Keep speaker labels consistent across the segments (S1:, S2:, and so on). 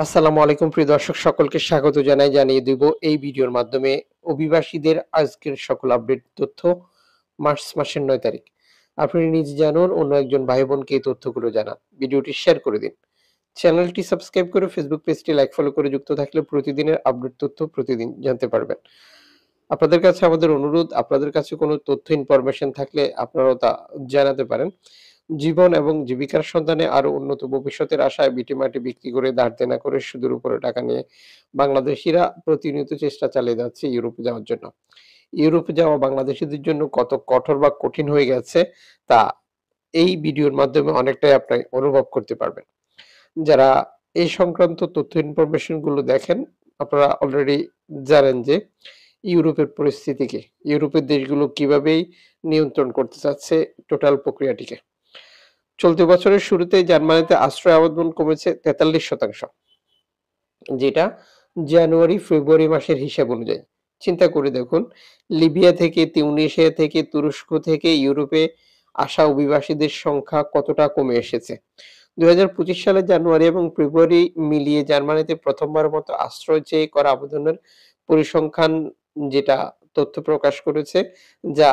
S1: আসসালামু আলাইকুম প্রিয় দর্শক সকলকে স্বাগত জানিয়ে দিব এই ভিডিওর মাধ্যমে অভিবাসীদের আজকের সকল আপডেট তথ্য মার্চ মাসের 9 তারিখ। আপনি নিজে জানুন, অন্য একজন ভাই বোনকে এই তথ্যগুলো জানান। ভিডিওটি শেয়ার করে দিন। চ্যানেলটি সাবস্ক্রাইব করে ফেসবুক পেজটি লাইক ফলো করে যুক্ত থাকলে প্রতিদিনের আপডেট তথ্য প্রতিদিন জানতে পারবেন। আপনাদের কাছে আমাদের অনুরোধ, আপনাদের কাছে কোনো তথ্য ইনফরমেশন থাকলে আপনারাও তা জানাতে পারেন। জীবন এবং জীবিকার সন্ধানে আরো উন্নত ভবিষ্যতের আশায় ভিটেমাটি বিক্রি করে ধার দেনা করে সুদের উপরে টাকা নিয়ে বাংলাদেশিরা প্রতিনিয়ত চেষ্টা চালিয়ে যাচ্ছে ইউরোপে যাওয়ার জন্য। ইউরোপে যাওয়া বাংলাদেশিদের জন্য কত কঠোর বা কঠিন হয়ে গেছে তা এই ভিডিওর মাধ্যমে অনেকটাই আপনি অনুভব করতে পারবেন। যারা এই সংক্রান্ত তথ্য ইনফরমেশন গুলো দেখেন, আপনারা অলরেডি জানেন যে ইউরোপের পরিস্থিতিকে, ইউরোপের দেশগুলো কিভাবেই নিয়ন্ত্রণ করতে চাচ্ছে টোটাল প্রক্রিয়াটিকে। চলতি বছরের শুরুতেই জার্মানিতে আশ্রয় আবেদন কমেছে 43%, যেটা জানুয়ারি ফেব্রুয়ারি মাসের হিসাব অনুযায়ী। চিন্তা করে দেখুন, লিবিয়া থেকে, তিউনিসিয়া থেকে, তুরস্ক থেকে ইউরোপে আসা অভিবাসীদের সংখ্যা কতটা কমে এসেছে। 2025 সালের জানুয়ারি এবং ফেব্রুয়ারি মিলিয়ে জার্মানিতে প্রথমবারের মতো আশ্রয় চেয়ে করা আবেদনের পরিসংখ্যান যেটা তথ্য প্রকাশ করেছে, যা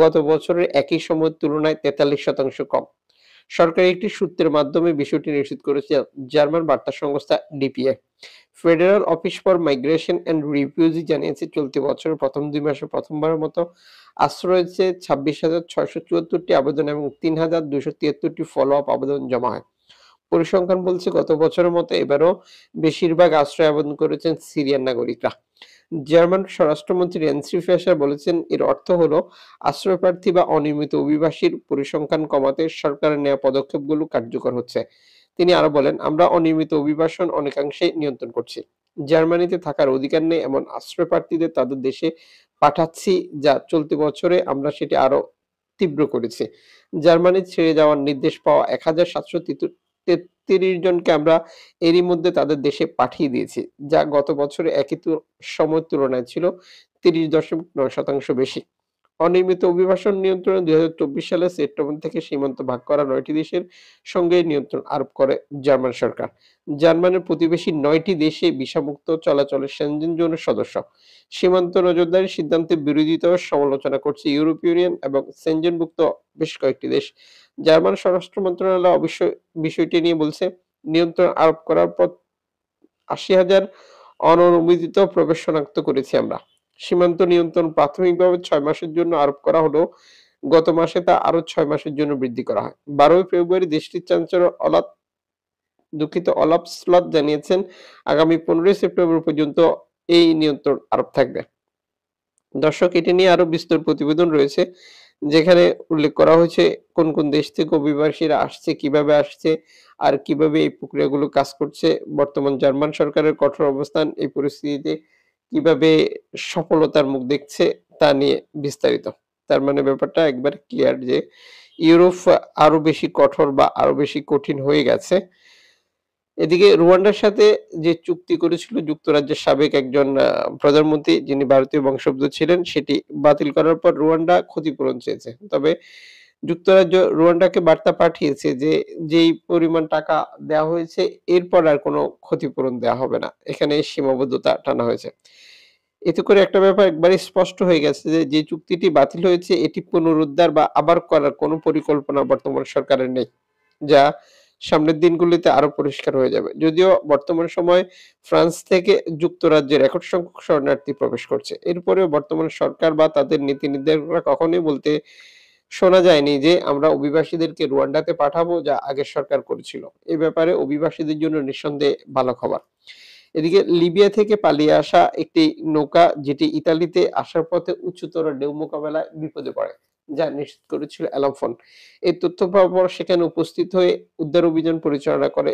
S1: গত বছরের একই সময়ের তুলনায় 43% কম। সরকারি একটি সূত্রের মাধ্যমে বিষয়টি নিশ্চিত করেছে জার্মান বার্তা সংস্থা DPA. Federal office for migration and refugee জানিয়েছে, চলতি বছরের প্রথম 2 মাসে প্রথমবারের মতো আশ্রয় চেয়ে 26,674টি আবেদন এবং 3,273টি ফলো আপ আবেদন জমা হয়। পরিসংখ্যান বলছে, গত বছরের মতো এবারও বেশিরভাগ আশ্রয় আবেদন করেছেন সিরিয়ান নাগরিকরা। জার্মান স্বরাষ্ট্রমন্ত্রী ন্যান্সি ফ্যাসার বলেছেন, এর অর্থ হলো আশ্রয়প্রার্থী বা অনিয়মিত অভিবাসীর পরিসংখ্যান কমাতে সরকারের নেওয়া পদক্ষেপগুলো কার্যকর হচ্ছে। তিনি আরো বলেন, আমরা অনিয়মিত অভিবাসন অনেকাংশে নিয়ন্ত্রণ করছি। জার্মানিতে থাকার অধিকার নেই এমন আশ্রয়প্রার্থীদের তাদের দেশে পাঠাচ্ছি, যা চলতি বছরে আমরা সেটি আরো তীব্র করেছি। জার্মানি ছেড়ে যাওয়ার নির্দেশ পাওয়া 1,733 জনকে আমরা এরই মধ্যে তাদের দেশে পাঠিয়ে দিয়েছি, যা গত বছরে একই সময়ের তুলনায় ছিল 30.9% বেশি। অনিয়মিত অভিবাসন নিয়ন্ত্রণে 2024 সালের সেপ্টেম্বর থেকে সীমান্ত ভাগ করা 9টি দেশের সঙ্গে নিয়ন্ত্রণ আরোপ করে জার্মান সরকার। জার্মানির প্রতিবেশী 9টি দেশে ভিসামুক্ত চলাচলের সেনজেন জোনের সদস্য। সীমান্ত নজরদারির সিদ্ধান্তের বিরোধিতা ও সমালোচনা করছে ইউরোপীয় ইউনিয়ন এবং সেনজেনভুক্ত বেশ কয়েকটি দেশ। জার্মান স্বরাষ্ট্র মন্ত্রণালয় অবশ্য বিষয়টি নিয়ে বলছে, নিয়ন্ত্রণ আরোপ করার পর 80,000 অননুমোদিত প্রবেশ শনাক্ত করেছি আমরা। সীমান্ত নিয়ন্ত্রণ প্রাথমিকভাবে 6 মাসের জন্য আরোপ করা হলেও গত মাসে তা আরো 6 মাসের জন্য বৃদ্ধি করা হয়। 12 ফেব্রুয়ারি দেশটির চ্যান্সেলর অলাফ স্লট জানিয়েছেন, আগামী 15 সেপ্টেম্বর পর্যন্ত এই নিয়ন্ত্রণ আরোপ থাকবে। দর্শক, এটি নিয়ে আরো বিস্তর প্রতিবেদন রয়েছে, যেখানে উল্লেখ করা হয়েছে কোন কোন দেশ থেকে অভিবাসীরা আসছে, কিভাবে আসছে, আর কিভাবে এই প্রক্রিয়াগুলো কাজ করছে। বর্তমান জার্মান সরকারের কঠোর অবস্থান এই পরিস্থিতিতে কিভাবে সফলতার মুখ দেখছে তা নিয়ে বিস্তারিত। তার মানে ব্যাপারটা একবার ক্লিয়ার যে ইউরোপ আরো বেশি কঠোর বা আরো বেশি কঠিন হয়ে গেছে। এদিকে রুয়ান্ডার সাথে যে চুক্তি করেছিল যুক্তরাজ্যের সাবেক একজন প্রধানমন্ত্রী, যিনি ভারতীয় বংশোদ্ভূত ছিলেন, সেটি বাতিল করার পর রুয়ান্ডা ক্ষতিপূরণ চেয়েছে। তবে যুক্তরাজ্য রুয়ান্ডাকে বার্তা পাঠিয়েছে যে যেই পরিমাণ টাকা দেওয়া হয়েছে এরপর আর কোনো ক্ষতিপূরণ দেওয়া হবে না। এখানে সীমাবদ্ধতা টানা হয়েছে। এতে করে একটা ব্যাপার একবারে স্পষ্ট হয়ে গেছে যে, যে চুক্তিটি বাতিল হয়েছে এটি পুনরুদ্ধার বা আবার করার কোনো পরিকল্পনা বর্তমান সরকারের নেই। যা সামনের দিনগুলিতে আরো পরিষ্কার হয়ে যাবে। যদিও বর্তমান সময়ে ফ্রান্স থেকে যুক্তরাজ্যে রেকর্ড সংখ্যক শরণার্থী প্রবেশ করছে। এরপরেও বর্তমান সরকার বা তাদের নীতি নির্ধারকরা কখনোই বলতে শোনা যায়নি যে আমরা অভিবাসীদেরকে রুয়ান্ডাতে পাঠাবো, যা আগের সরকার করেছিল। এ ব্যাপারে অভিবাসীদের জন্য নিঃসন্দেহে ভালো খবর। এদিকে লিবিয়া থেকে পালিয়ে আসা একটি নৌকা, যেটি ইতালিতে আসার পথে উচ্চতর ঢেউ মোকাবেলায় বিপদে পড়ে, যা নিশ্চিত করেছিল অ্যালাফোন। এই তথ্য পাওয়ার পর সেখানে উপস্থিত হয়ে উদ্ধার অভিযান পরিচালনা করে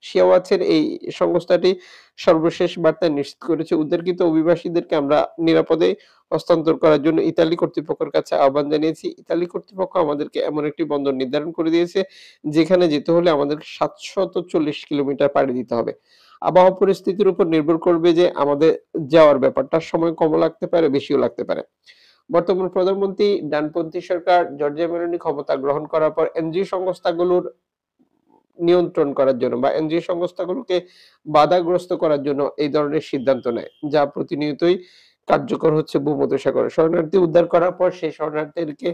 S1: শিয়া ওয়াচের এই সংস্থাটি সর্বশেষ বার্তায় নিশ্চিত করেছে, উদ্ধারকৃত অভিবাসীদেরকে আমরা নিরাপদে হস্তান্তর করার জন্য ইতালি কর্তৃপক্ষের কাছে আহ্বান জানিয়েছি। ইতালি কর্তৃপক্ষ আমাদেরকে এমন একটি বন্দর নির্ধারণ করে দিয়েছে, যেখানে যেতে হলে আমাদেরকে 740 কিলোমিটার পাড়ি দিতে হবে। আবহাওয়া পরিস্থিতির উপর নির্ভর করবে যে আমাদের যাওয়ার ব্যাপারটা, সময় কমও লাগতে পারে, বেশিও লাগতে পারে। বর্তমান প্রধানমন্ত্রী ডানপন্থী সরকার জর্জিয়া মেলোনি ক্ষমতা গ্রহণ করার পর এনজিও সংস্থাগুলোর নিয়ন্ত্রণ করার জন্য বা এনজিও সংস্থাগুলোকে বাধাগ্রস্ত করার জন্য এই ধরনের সিদ্ধান্ত নেয়, যা প্রতিনিয়তই কার্যকর হচ্ছে ভূমধ্যসাগরে। শরণার্থী উদ্ধার করার পর সেই শরণার্থীদেরকে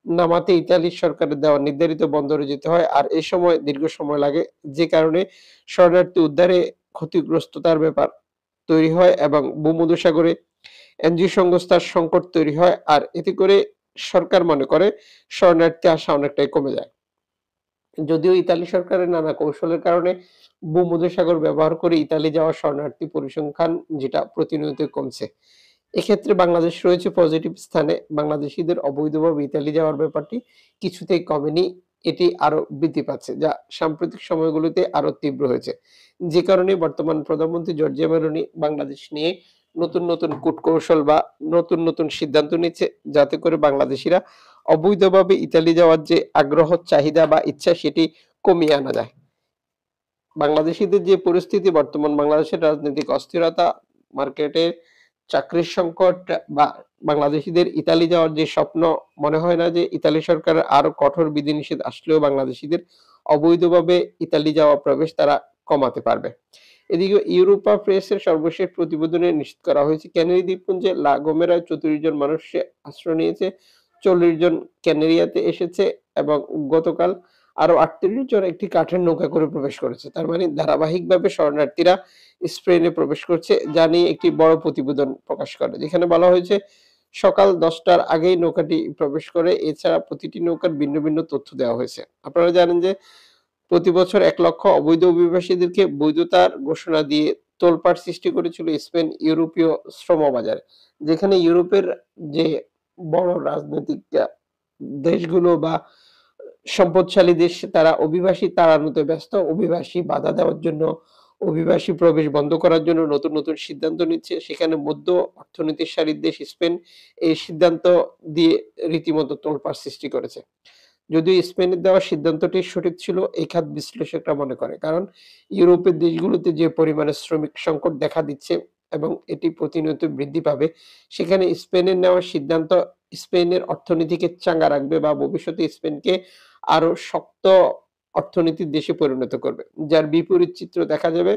S1: নামাতে ইতালি সরকারের দেওয়া নির্ধারিত বন্দরে যেতে হয়, আর এ সময় দীর্ঘ সময় লাগে, যে কারণে শরণার্থী উদ্ধারে ক্ষতিগ্রস্ততার ব্যাপার তৈরি হয় এবং ভূমধ্যসাগরে এনজিও সংস্থার সংকট তৈরি হয়। আর এতে করে সরকার মনে করে শরণার্থী আসা অনেকটাই কমে যায়। যদিও ইতালি সরকারের নানা কৌশলের কারণে ভূমধ্যসাগর ব্যবহার করে ইতালি যাওয়া শরণার্থী পরিসংখ্যান যেটা প্রতিনিয়তই কমছে। এক্ষেত্রে বাংলাদেশ রয়েছে পজিটিভ স্থানে। বাংলাদেশীদের অবৈধভাবে ইতালি যাওয়ার ব্যাপারটি কিছুতেই কমেনি। এটি আরো বৃদ্ধি পাচ্ছে, যা সাম্প্রতিক সময়গুলোতে আরো তীব্র হয়েছে। যে কারণে বর্তমান প্রধানমন্ত্রী জর্জিয়া মেলোনি বাংলাদেশ নিয়ে নতুন কূটকৌশল বা নতুন সিদ্ধান্ত নিচ্ছে, যাতে করে বাংলাদেশীরা অবৈধভাবে ইতালি যাওয়ার যে আগ্রহ, চাহিদা বা ইচ্ছা সেটি কমিয়ে আনা যায়। বাংলাদেশীদের যে পরিস্থিতি, বর্তমান বাংলাদেশের রাজনৈতিক অস্থিরতা, মার্কেটে চাকরির সংকট বা বাংলাদেশীদের ইতালি যাওয়ার যে স্বপ্ন, মনে হয় না যে ইতালি সরকারের আরো কঠোর বিধিনিষেধ আসলেও বাংলাদেশীদের অবৈধভাবে ইতালি যাওয়া প্রবেশ তারা কমাতে পারবে। এদিকে ইউরোপা প্রেসের সর্বশেষ প্রতিবেদনে নিশ্চিত করা হয়েছে ক্যানারি দ্বীপপুঞ্জে লা গোমেরায় 34 জন মানুষ আশ্রয় নিয়েছে, 40 জন ক্যানারিয়াতে এসেছে এবং গতকাল আরো 38 জন একটি কাঠের নৌকা করে প্রবেশ করেছে। তার মানে ধারাবাহিকভাবে শরণার্থীরা স্পেনে প্রবেশ করছে, যা নিয়ে একটি বড় প্রতিবেদন প্রকাশ করে, যেখানে বলা হয়েছে সকাল 10টার আগেই নৌকাটি প্রবেশ করে। এছাড়া প্রতিটি নৌকার ভিন্ন তথ্য দেওয়া হয়েছে। আপনারা জানেন যে প্রতি বছর 1 লক্ষ অবৈধ অভিবাসীদেরকে বৈধতার ঘোষণা দিয়ে তোলপাড় সৃষ্টি করেছিল স্পেন ইউরোপীয় শ্রম বাজারে, যেখানে ইউরোপের যে বড় রাজনৈতিক দেশগুলো বা সম্পদশালী দেশ তারা অভিবাসী তাড়ানোতে ব্যস্ত। অভিবাসী বাধা দেওয়ার জন্য, অভিবাসী প্রবেশ বন্ধ করার জন্য নতুন সিদ্ধান্ত নিচ্ছে। সেখানে মধ্য অর্থনীতির সারির দেশ স্পেন এই সিদ্ধান্ত দিয়ে রীতিমতো তোলপাড় সৃষ্টি করেছে। যদিও স্পেনের দেওয়া সিদ্ধান্তটি সঠিক ছিল এই খাত বিশ্লেষকরা মনে করে, কারণ ইউরোপের দেশগুলোতে যে পরিমাণে শ্রমিক সংকট দেখা দিচ্ছে এবং এটি প্রতিনিয়ত বৃদ্ধি পাবে, সেখানে স্পেনের নেওয়া সিদ্ধান্ত স্পেনের অর্থনীতিকে চাঙ্গা রাখবে বা ভবিষ্যতে স্পেনকে আরো শক্ত অর্থনীতির দেশে পরিণত করবে, যার বিপরীত চিত্র দেখা যাবে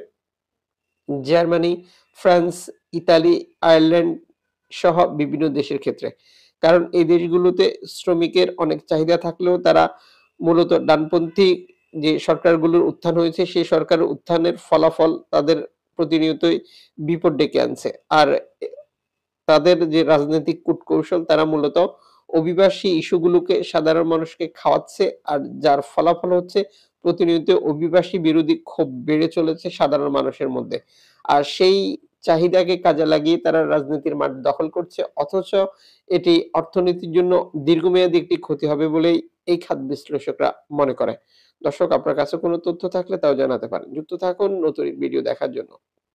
S1: জার্মানি, ফ্রান্স, ইতালি, আয়ারল্যান্ড সহ বিভিন্ন দেশের ক্ষেত্রে। কারণ এই দেশগুলোতে শ্রমিকের অনেক চাহিদা থাকলেও তারা মূলত ডানপন্থী যে সরকারগুলোর উত্থান হয়েছে, সেই সরকারের উত্থানের ফলাফল তাদের প্রতিনিয়তই বিপদ ডেকে আনছে। আর তাদের যে রাজনৈতিক কূটকৌশল, তারা মূলত অভিবাসী ইস্যুগুলোকে সাধারণ মানুষকে খাওয়াচ্ছে, আর যার ফলাফল হচ্ছে প্রতিনিয়ত অভিবাসী বিরোধী ক্ষোভ বেড়ে চলেছে সাধারণ মানুষের মধ্যে। আর সেই চাহিদাকে কাজে লাগিয়ে তারা রাজনীতির মাঠ দখল করছে, অথচ এটি অর্থনীতির জন্য দীর্ঘমেয়াদী একটি ক্ষতি হবে বলেই এই খাত বিশ্লেষকরা মনে করে। দর্শক, আপনার কাছে কোনো তথ্য থাকলে তাও জানাতে পারেন। যুক্ত থাকুন নতুন ভিডিও দেখার জন্য।